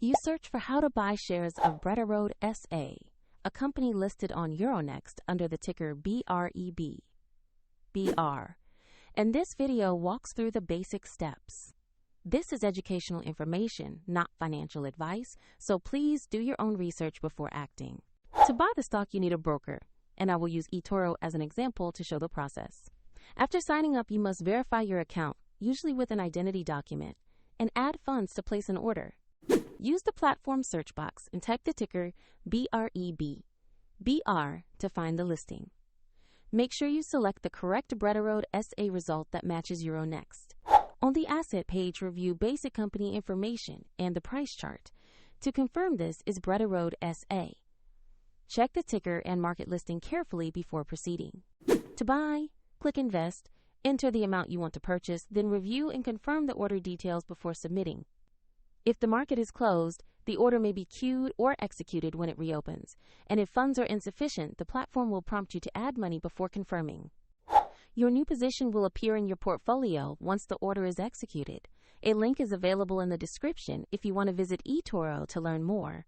You search for how to buy shares of Brederode SA, a company listed on Euronext under the ticker BREB.BR. And this video walks through the basic steps. This is educational information, not financial advice, so please do your own research before acting. To buy the stock, you need a broker, and I will use eToro as an example to show the process. After signing up, you must verify your account, usually with an identity document, and add funds to place an order. Use the platform search box and type the ticker BREB.BR to find the listing. Make sure you select the correct Brederode SA result that matches Euronext. On the asset page, review basic company information and the price chart. To confirm this is Brederode SA. Check the ticker and market listing carefully before proceeding. To buy, click Invest, enter the amount you want to purchase, then review and confirm the order details before submitting. If the market is closed, the order may be queued or executed when it reopens, and if funds are insufficient, the platform will prompt you to add money before confirming. Your new position will appear in your portfolio once the order is executed. A link is available in the description if you want to visit eToro to learn more.